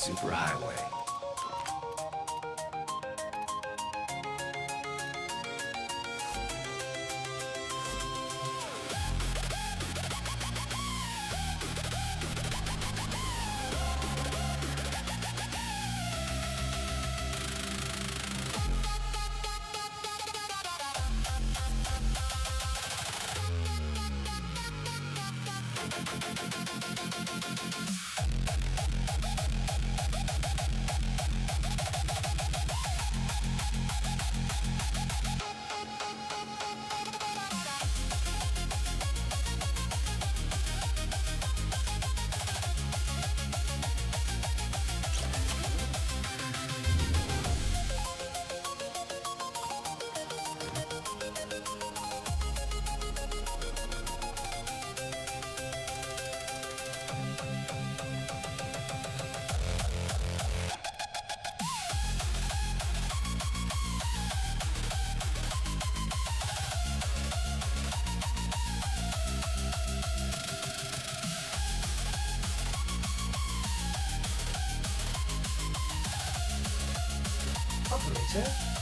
Superhighway.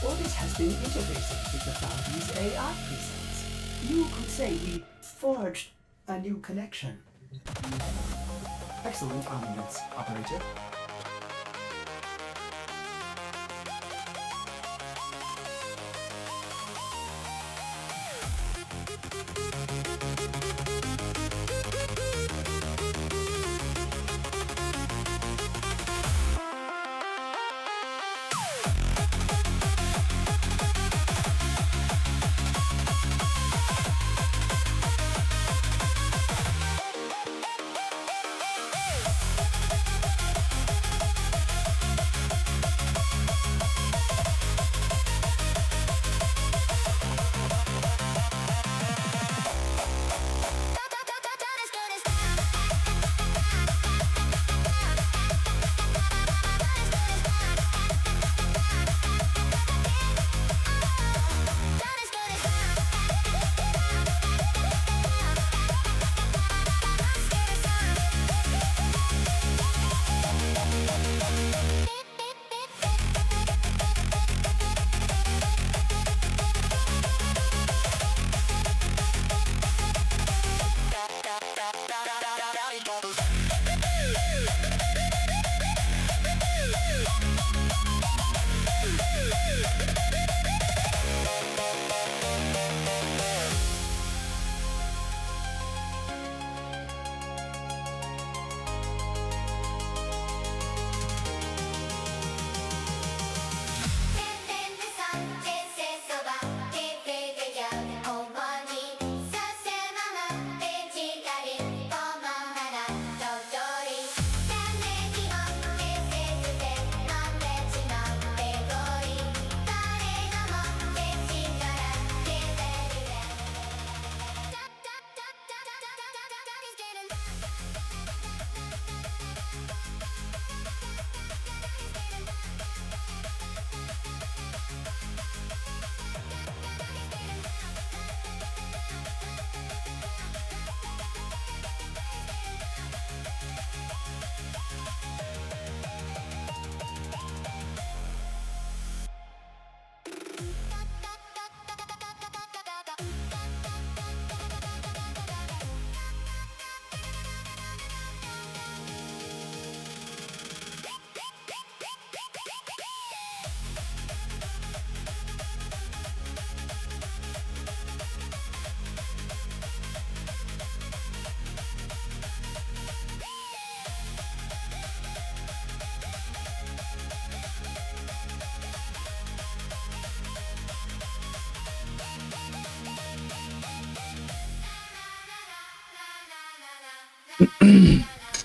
Orbis has been interfacing with the Foundry's AI presets. You could say we forged a new connection. Excellent armaments, operator.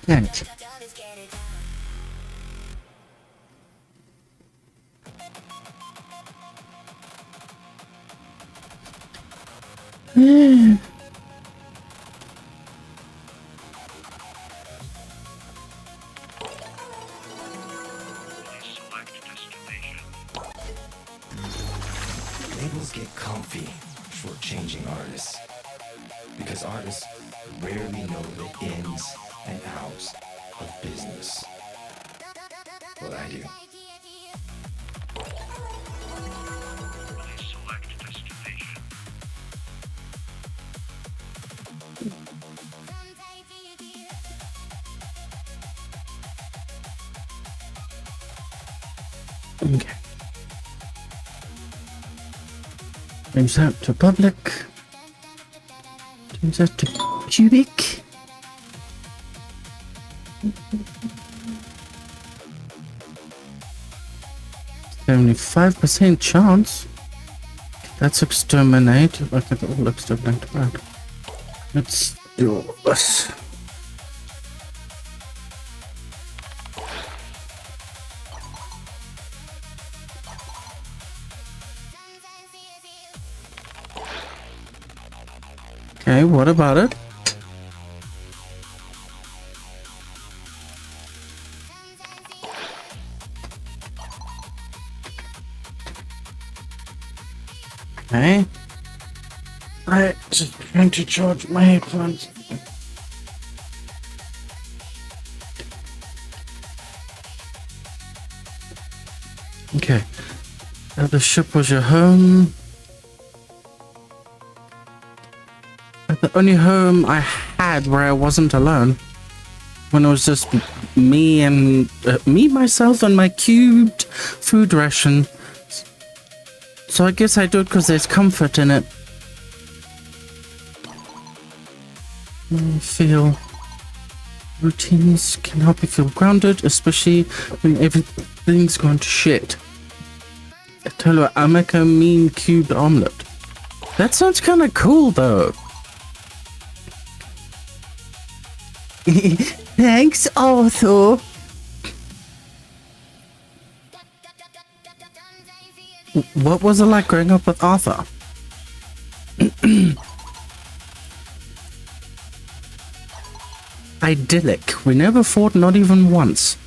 Evet. Labels get comfy shortchanging artists. Because artists rarely know the ins and outs of business. Well, I do. Okay. Change that to public. Change that to cubic. Only 5% chance. Let's exterminate. Okay, all exterminate. Right. Let's do this. Okay, what about it? Okay. I just trying to charge my headphones. Okay. The ship was your home. The only home I had where I wasn't alone. When it was just me and me, myself, and my cubed food ration. So I guess I do it because there's comfort in it. I feel routines can help you feel grounded, especially when everything's gone to shit. I tell you what, I'll make a mean cubed omelet. That sounds kind of cool, though. Thanks, Arthur. What was it like growing up with Arthur? Idyllic. We never fought, not even once.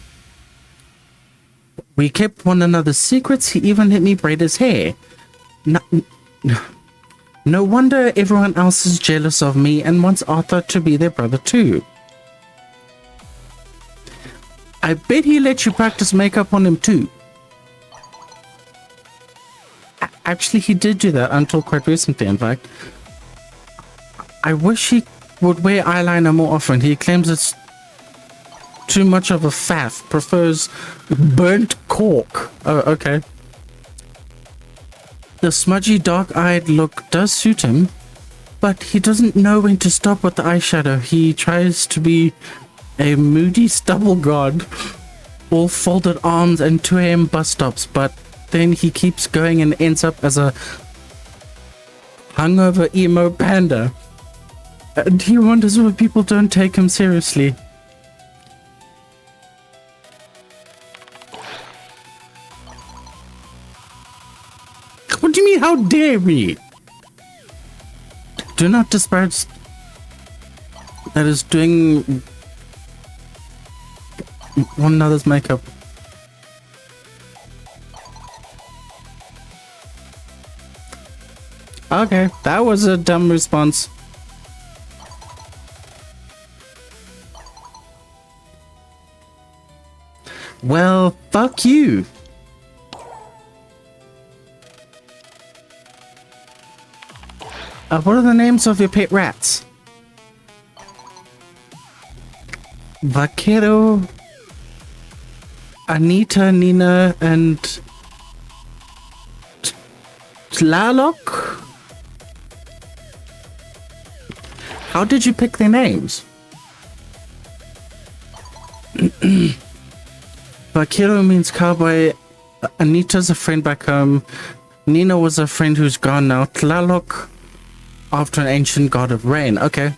We kept one another's secrets. He even let me braid his hair. No wonder everyone else is jealous of me and wants Arthur to be their brother too. I bet he let you practice makeup on him too. Actually, he did do that until quite recently, in fact. I wish he would wear eyeliner more often. He claims it's too much of a faff. Prefers burnt cork. Oh, okay. The smudgy, dark-eyed look does suit him, but he doesn't know when to stop with the eyeshadow. He tries to be a moody stubble god, all folded arms and 2 a.m. bus stops, but then he keeps going and ends up as a hungover emo panda. And he wonders why people don't take him seriously. What do you mean, how dare we? Do not disparage that is doing one another's makeup. Okay, that was a dumb response. Well, fuck you. What are the names of your pet rats? Vaquero, Anita, Nina, and Tlaloc? How did you pick their names? Vaquero means cowboy. Anita's a friend back home. Nina was a friend who's gone now. Tlaloc, after an ancient god of rain. Okay.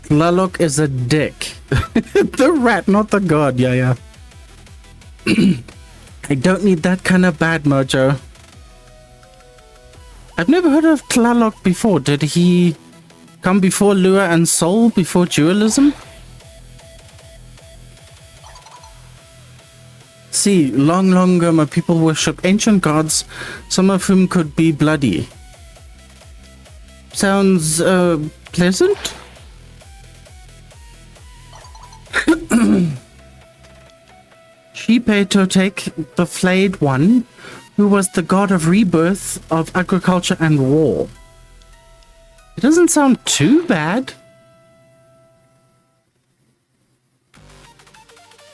Tlaloc is a dick. The rat, not the god. Yeah. I don't need that kind of bad mojo. I've never heard of Tlaloc before. Did he come before Lua and Sol, before dualism? See, long ago, people worship ancient gods, some of whom could be bloody. Sounds, pleasant? Shipe Totek, the Flayed One, who was the god of rebirth, of agriculture and war. It doesn't sound too bad.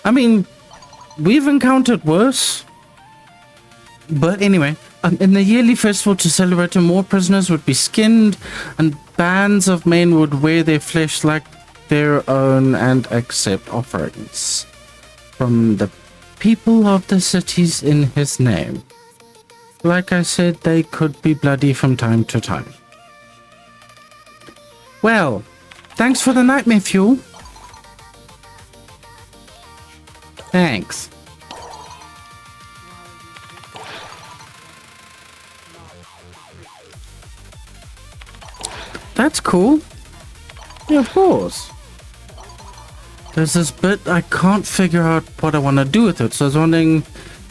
I mean, we've encountered worse. But anyway, in the yearly festival to celebrate him, more prisoners would be skinned, and bands of men would wear their flesh like their own and accept offerings from the people of the cities in his name. Like I said, they could be bloody from time to time. Well, thanks for the nightmare fuel. Thanks. That's cool. Yeah, of course. There's this bit I can't figure out what I want to do with it, so I was wondering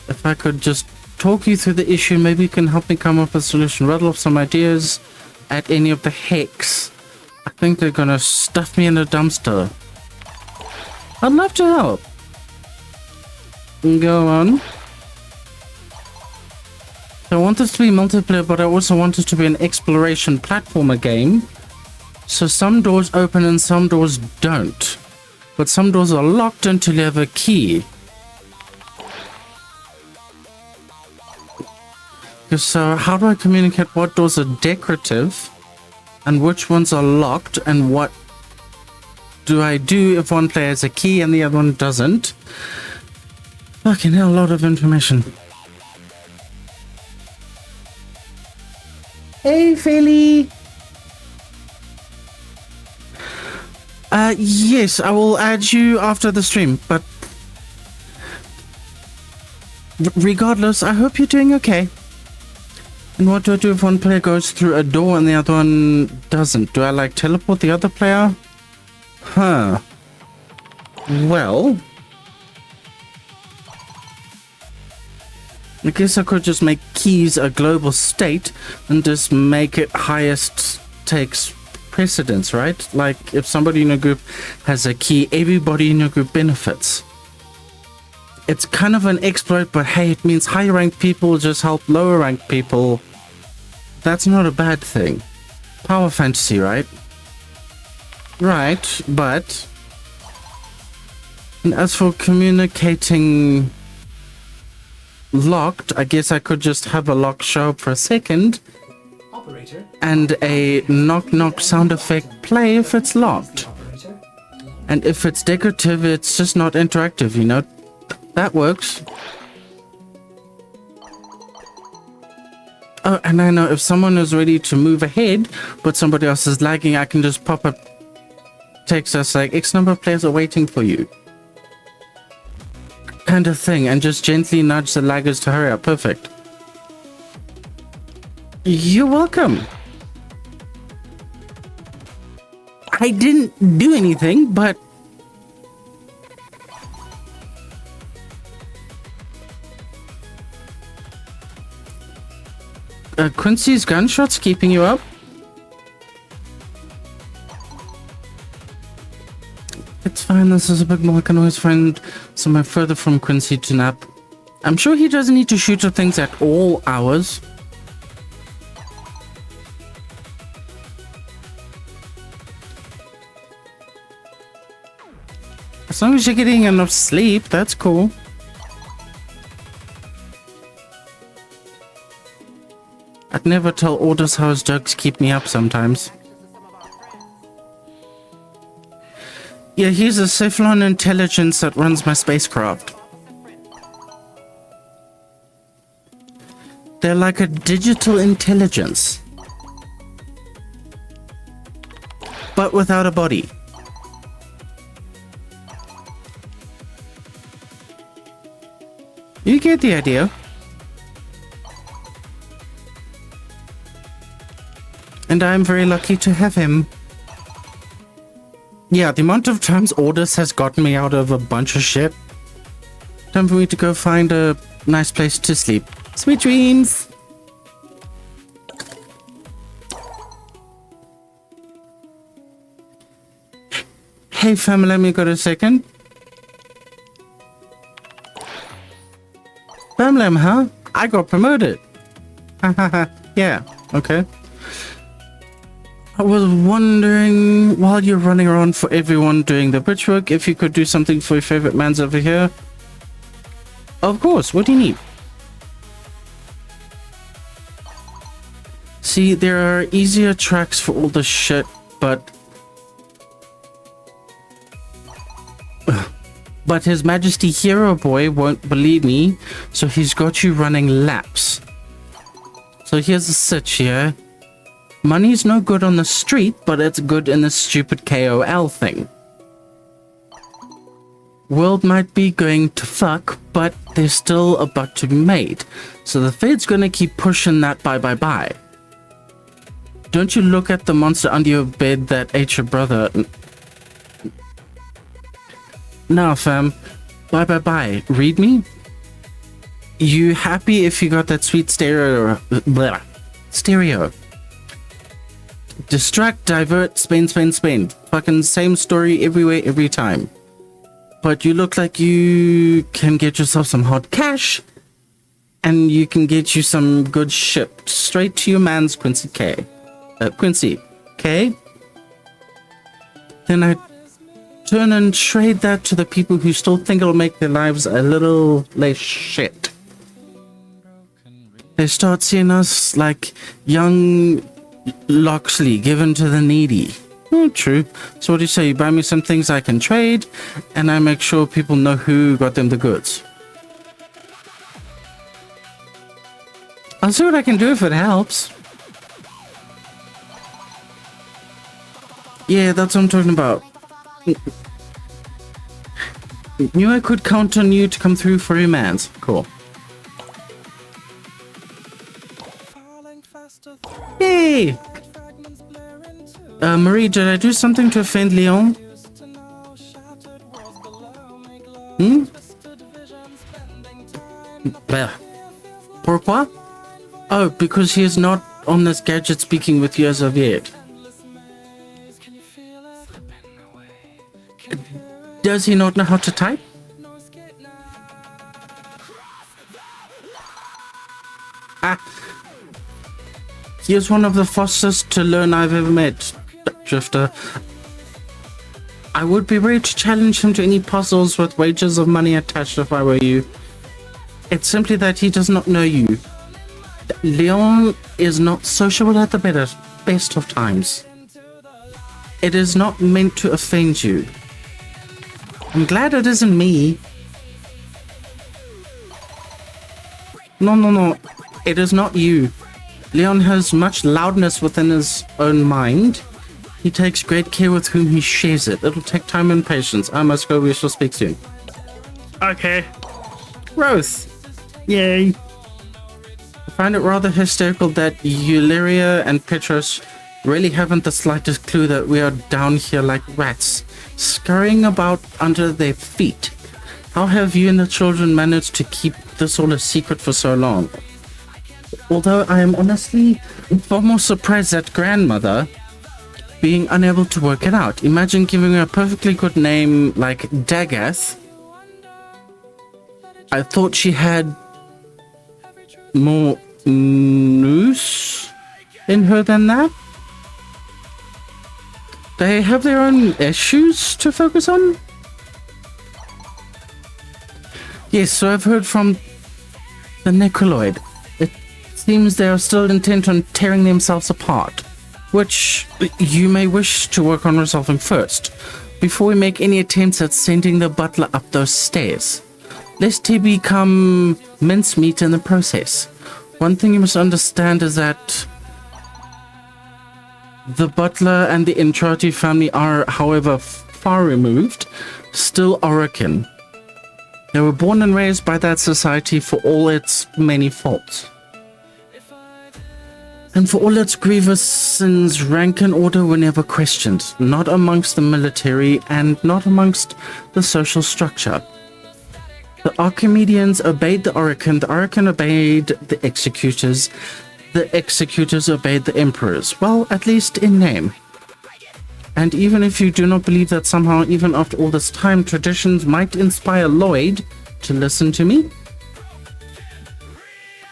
if I could just talk you through the issue. Maybe you can help me come up with a solution. Rattle off some ideas at any of the hex. I think they're gonna stuff me in a dumpster. I'd love to help. Go on. So I want this to be multiplayer, but I also want it to be an exploration platformer game. So some doors open and some doors don't. But some doors are locked until you have a key. So how do I communicate what doors are decorative and which ones are locked, and what do I do if one player has a key and the other one doesn't? Fucking hell, a lot of information. Hey, Philly. Yes, I will add you after the stream, but regardless, I hope you're doing okay. And what do I do if one player goes through a door and the other one doesn't? Do I, like, teleport the other player? Huh. Well, I guess I could just make keys a global state and just make it highest takes precedence, right? Like, if somebody in a group has a key, everybody in your group benefits. It's kind of an exploit, but hey, it means higher ranked people just help lower ranked people. That's not a bad thing. Power fantasy, right? Right, but... And as for communicating locked, I guess I could just have a lock show up for a second. Operator. And a knock knock sound effect play if it's locked. Operator. And if it's decorative, it's just not interactive, you know? That works. Oh, and I know if someone is ready to move ahead, but somebody else is lagging, I can just pop up text us like X number of players are waiting for you. Kind of thing, and just gently nudge the laggers to hurry up. Perfect. You're welcome. I didn't do anything, but Quincy's gunshots keeping you up? It's fine, this is a big mall. I can always find somewhere further from Quincy to nap. I'm sure he doesn't need to shoot at things at all hours. As long as you're getting enough sleep, that's cool. I'd never tell Orders how his jokes keep me up sometimes. Yeah, he's a Cephalon intelligence that runs my spacecraft. They're like a digital intelligence, but without a body. You get the idea. And I'm very lucky to have him. Yeah, the amount of times Orders has gotten me out of a bunch of shit. Time for me to go find a nice place to sleep. Sweet dreams! Hey fam, let me go a second. Famlam, huh? I got promoted. Hahaha. Yeah, okay. I was wondering, while you're running around for everyone doing the bridge work, if you could do something for your favorite mans over here. Of course, what do you need? See, there are easier tracks for all the shit, but... But His Majesty Hero Boy won't believe me, so he's got you running laps. So here's the sitch here. Money's no good on the street, but it's good in the stupid KOL thing. World might be going to fuck, but there's still a buck to be made. So the Fed's gonna keep pushing that bye. Don't you look at the monster under your bed that ate your brother. Nah, fam. Bye. Read me? You happy if you got that sweet stereo? Blah. Stereo. Distract, divert, Spain. Fucking same story everywhere, every time. But you look like you can get yourself some hot cash. and you can get you some good shipped straight to your man's Quincy K. Quincy K. Then I turn and trade that to the people who still think it'll make their lives a little less shit. They start seeing us like young Loxley given to the needy. Oh, true. So what do you say? You buy me some things I can trade, and I make sure people know who got them the goods. I'll see what I can do if it helps. Yeah, that's what I'm talking about. Knew I could count on you to come through for your mans. Cool. Yay! Marie, did I do something to offend Leon? Pourquoi? Oh, because he is not on this gadget speaking with you as of yet. Does he not know how to type? He is one of the fastest to learn I've ever met, Drifter. I would be ready to challenge him to any puzzles with wages of money attached if I were you. It's simply that he does not know you. Leon is not sociable at the best of times. It is not meant to offend you. I'm glad it isn't me. No. It is not you. Leon has much loudness within his own mind. He takes great care with whom he shares it. It'll take time and patience. I must go. We shall speak soon. Okay. Growth. Yay. I find it rather hysterical that Euleria and Petros really haven't the slightest clue that we are down here like rats, scurrying about under their feet. How have you and the children managed to keep this all a secret for so long? Although I am honestly far more surprised at grandmother being unable to work it out. Imagine giving her a perfectly good name like Dagath. I thought she had more nous in her than that. They have their own issues to focus on. Yes, so I've heard from the Necroloid. It seems they are still intent on tearing themselves apart, which you may wish to work on resolving first, before we make any attempts at sending the butler up those stairs, lest he become mincemeat in the process. One thing you must understand is that the butler and the Entrati family are, however far removed, still Orokin. They were born and raised by that society for all its many faults. And for all its grievous sins, rank and order were never questioned, not amongst the military and not amongst the social structure. The Archimedeans obeyed the Orokin obeyed the Executors obeyed the Emperors, well, at least in name. And even if you do not believe that somehow, even after all this time, traditions might inspire Lloyd to listen to me,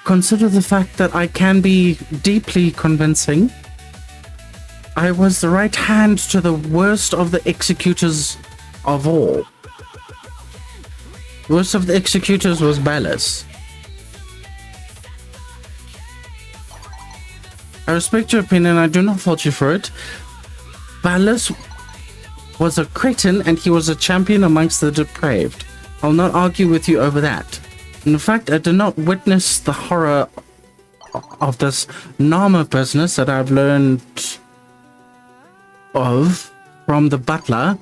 consider the fact that I can be deeply convincing. I was the right hand to the worst of the Executors of all. The worst of the Executors was Ballas. I respect your opinion, I do not fault you for it. Ballas was a cretin and he was a champion amongst the depraved. I'll not argue with you over that. In fact, I did not witness the horror of this Nama business that I've learned of from the butler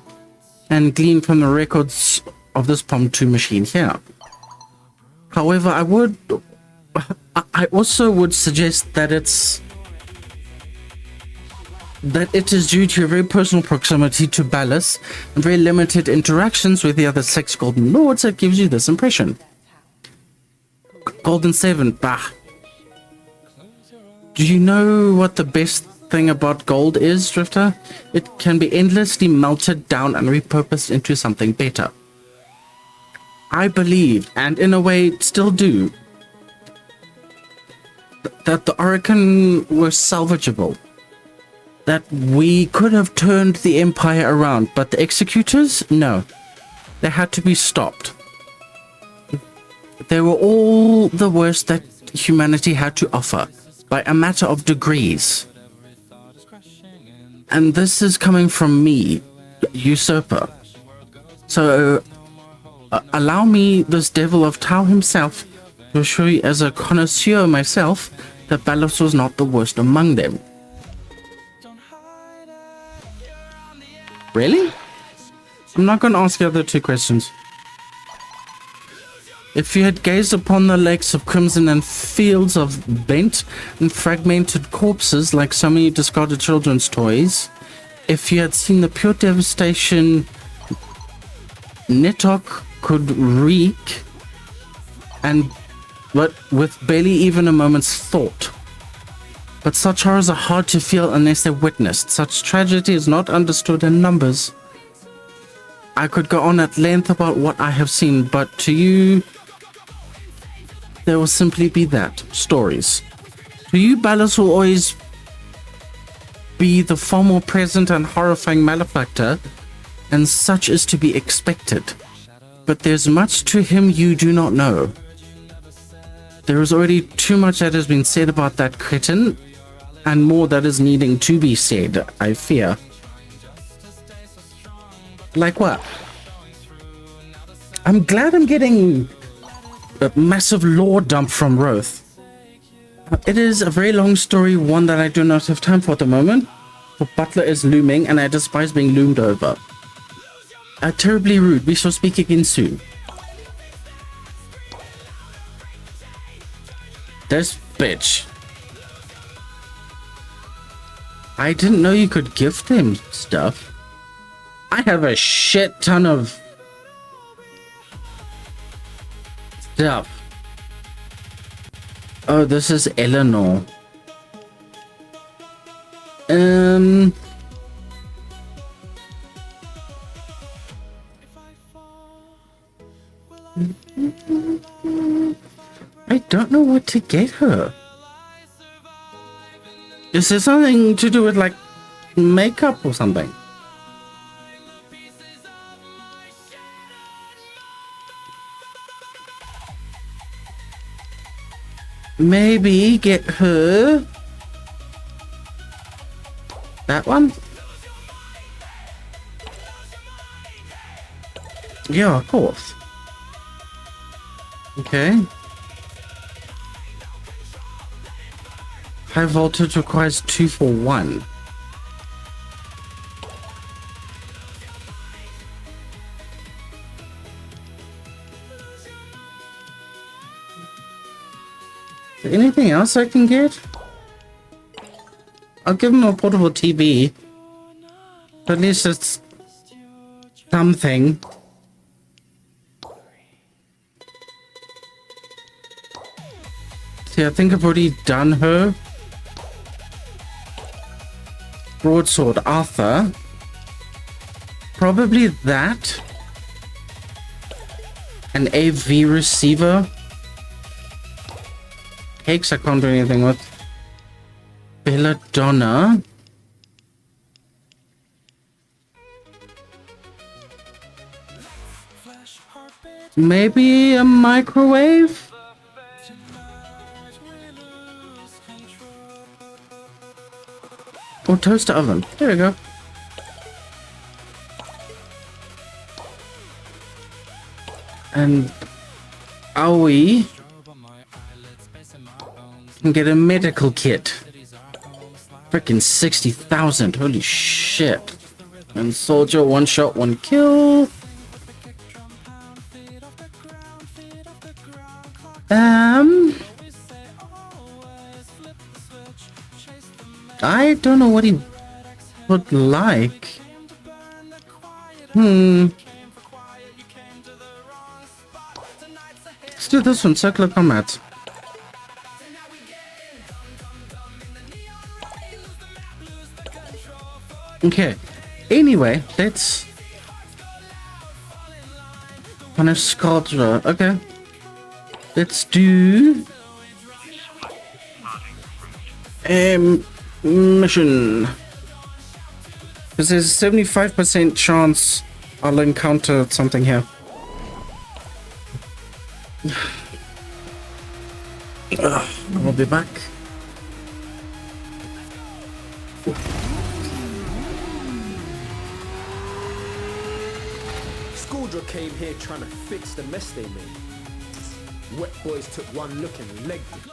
and gleaned from the records of this Pom2 machine here. However, I also would suggest that it is due to your very personal proximity to Ballas and very limited interactions with the other 6 Golden Lords that gives you this impression. Golden 7, bah. Do you know what the best thing about gold is, Drifter? It can be endlessly melted down and repurposed into something better. I believe, and in a way still do, that the Orokin were salvageable. That we could have turned the Empire around, but the Executors, no. They had to be stopped. They were all the worst that humanity had to offer, by a matter of degrees. And this is coming from me, usurper. So, allow me, this devil of Tau himself, to assure you as a connoisseur myself, that Balos was not the worst among them. Really? I'm not going to ask the other two questions. If you had gazed upon the lakes of crimson and fields of bent and fragmented corpses like so many discarded children's toys, if you had seen the pure devastation Nitok could wreak, but with barely even a moment's thought. But such horrors are hard to feel unless they're witnessed. Such tragedy is not understood in numbers. I could go on at length about what I have seen, but to you, there will simply be that. Stories. To you, Balos will always be the far more present and horrifying malefactor, and such is to be expected. But there's much to him you do not know. There is already too much that has been said about that cretin, and more that is needing to be said, I fear. Like what? I'm glad I'm getting a massive lore dump from Roth. It is a very long story, one that I do not have time for at the moment. For Butler is looming, and I despise being loomed over. Terribly rude. We shall speak again soon. This bitch. I didn't know you could gift him stuff. I have a shit ton of stuff. Oh, this is Eleanor. I don't know what to get her. Is there something to do with like makeup or something? Maybe get her that one? Yeah, of course. Okay. High voltage requires 2 for 1. Is there anything else I can get? I'll give him a portable TV. At least it's something. See, I think I've already done her. Broadsword Arthur. Probably that. An AV receiver. Cakes I can't do anything with. Belladonna. Maybe a microwave? Or toaster oven. There we go. And Aoi can get a medical kit. Freaking 60,000. Holy shit. And soldier, 1 shot, 1 kill. I don't know what he would like. Let's do this one, circular combat. Okay. Anyway, let's punish sculpture. Okay. Let's do mission. Because there's a 75% chance I'll encounter something here. I'll be back. Scourdra came here trying to fix the mess they made. Wet boys took one look and legged it.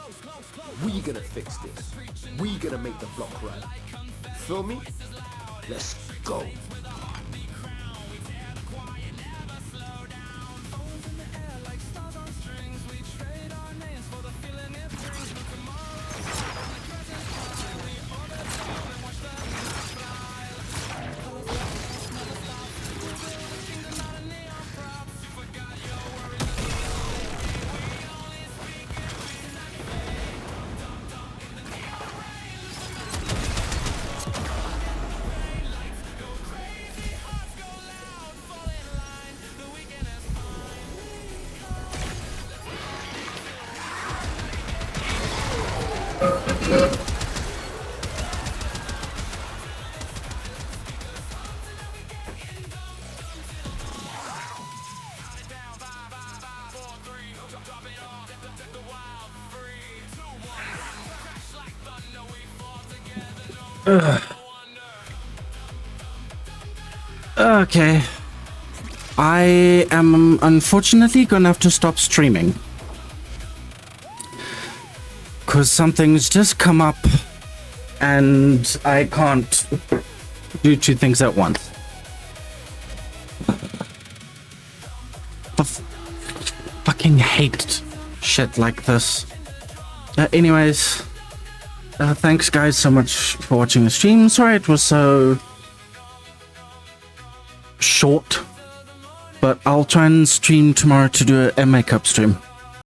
We gonna fix this. We gonna make the block right. Feel me? Let's go. Okay. I am unfortunately gonna have to stop streaming. Because something's just come up and I can't do two things at once. I fucking hate shit like this. Anyways, thanks guys so much for watching the stream. Sorry it was so short, but I'll try and stream tomorrow to do a makeup stream.